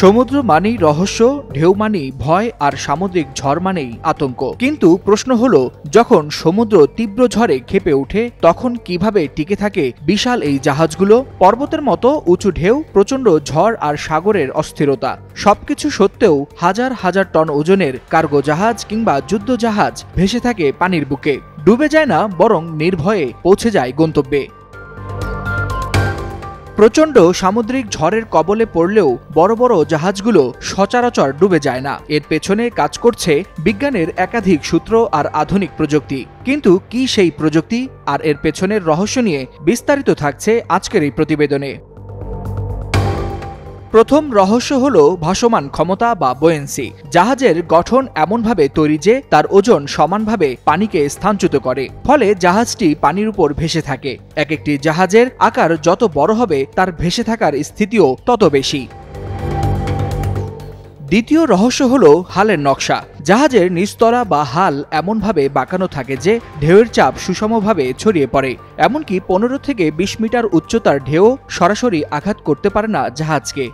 সমুদ্র মানেই রহস্য, ঢেউ মানেই ভয়, আর সামুদ্রিক ঝড় মানেই আতঙ্ক। কিন্তু প্রশ্ন হলো, যখন সমুদ্র তীব্র ঝড়ে ক্ষেপে ওঠে তখন কিভাবে টিকে থাকে বিশাল এই জাহাজগুলো? পর্বতের মতো উঁচু ঢেউ, প্রচণ্ড ঝড় আর সাগরের অস্থিরতা, সবকিছু সত্ত্বেও হাজার হাজার টন ওজনের কার্গো জাহাজ কিংবা যুদ্ধ জাহাজ ভেসে থাকে পানির বুকে। ডুবে যায় না, বরং নির্ভয়ে পৌঁছে যায় গন্তব্যে। প্রচণ্ড সামুদ্রিক ঝড়ের কবলে পড়লেও বড় বড় জাহাজগুলো সচরাচর ডুবে যায় না। এর পেছনে কাজ করছে বিজ্ঞানের একাধিক সূত্র আর আধুনিক প্রযুক্তি। কিন্তু কি সেই প্রযুক্তি আর এর পেছনের রহস্য নিয়ে বিস্তারিত থাকছে আজকের এই প্রতিবেদনে। প্রথম রহস্য হলো ভাসমান ক্ষমতা বা বুয়েন্সি। জাহাজের গঠন এমনভাবে তৈরি যে তার ওজন সমানভাবে পানিকে স্থানচ্যুত করে, ফলে জাহাজটি পানির উপর ভেসে থাকে। এক একটি জাহাজের আকার যত বড় হবে তার ভেসে থাকার স্থিতিও তত বেশি। দ্বিতীয় রহস্য হলো হালের নকশা। জাহাজের নিচতলা বা হাল এমনভাবে বাঁকানো থাকে যে ঢেউয়ের চাপ সুষমভাবে ছড়িয়ে পড়ে। এমনকি 15 থেকে 20 মিটার উচ্চতার ঢেউ সরাসরি আঘাত করতে পারে না জাহাজকে।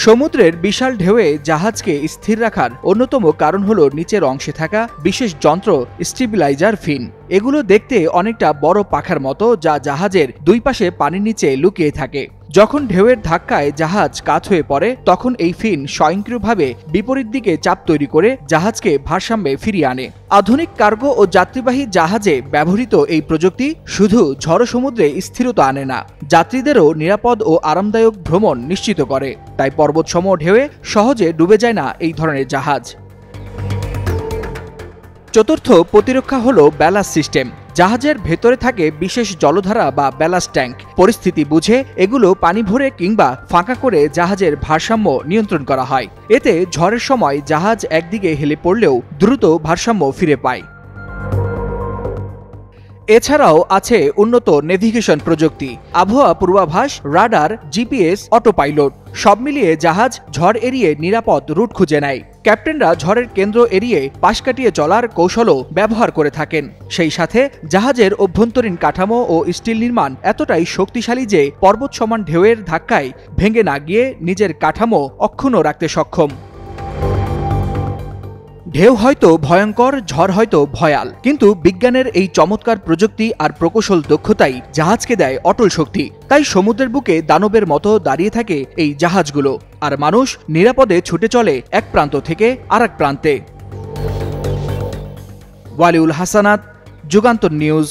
সমুদ্রের বিশাল ঢেউয়ে জাহাজকে স্থির রাখার অন্যতম কারণ হলো নিচের অংশে থাকা বিশেষ যন্ত্র, স্টেবিলাইজার ফিন। এগুলো দেখতে অনেকটা বড় পাখার মতো, যা জাহাজের দুই পাশে পানির নিচে লুকিয়ে থাকে। যখন ঢেউয়ের ধাক্কায় জাহাজ কাত হয়ে পড়ে তখন এই ফিন স্বয়ংক্রিয়ভাবে বিপরীত দিকে চাপ তৈরি করে জাহাজকে ভারসাম্যে ফিরিয়ে আনে। আধুনিক কার্গো ও যাত্রীবাহী জাহাজে ব্যবহৃত এই প্রযুক্তি শুধু ঝড়ো সমুদ্রে স্থিরতা আনে না, যাত্রীদেরও নিরাপদ ও আরামদায়ক ভ্রমণ নিশ্চিত করে। তাই পর্বতসম ঢেউয়ে সহজে ডুবে যায় না এই ধরনের জাহাজ। চতুর্থ প্রতিরক্ষা হলো ব্যালাস্ট সিস্টেম। জাহাজের ভেতরে থাকে বিশেষ জলধারা বা ব্যালাস্ট ট্যাঙ্ক। পরিস্থিতি বুঝে এগুলো পানি ভরে কিংবা ফাঁকা করে জাহাজের ভারসাম্য নিয়ন্ত্রণ করা হয়। এতে ঝড়ের সময় জাহাজ একদিকে হেলে পড়লেও দ্রুত ভারসাম্য ফিরে পায়। এছাড়াও আছে উন্নত নেভিগেশন প্রযুক্তি, আবহাওয়া পূর্বাভাস, রাডার, জিপিএস, অটোপাইলট। সব মিলিয়ে জাহাজ ঝড় এড়িয়ে নিরাপদ রুট খুঁজে নেয়। ক্যাপ্টেনরা ঝড়ের কেন্দ্র এড়িয়ে পাশ কাটিয়ে চলার কৌশলও ব্যবহার করে থাকেন। সেই সাথে জাহাজের অভ্যন্তরীণ কাঠামো ও স্টিল নির্মাণ এতটাই শক্তিশালী যে পর্বত সমান ঢেউয়ের ধাক্কায় ভেঙে না গিয়ে নিজের কাঠামো অক্ষুণ্ণ রাখতে সক্ষম। ঢেউ হয়তো ভয়ঙ্কর, ঝড় হয়তো ভয়াল, কিন্তু বিজ্ঞানের এই চমৎকার প্রযুক্তি আর প্রকৌশল দক্ষতাই জাহাজকে দেয় অটল শক্তি। তাই সমুদ্রের বুকে দানবের মতো দাঁড়িয়ে থাকে এই জাহাজগুলো, আর মানুষ নিরাপদে ছুটে চলে এক প্রান্ত থেকে আরেক প্রান্তে। ওয়ালিউল হাসানাত, যুগান্তর নিউজ।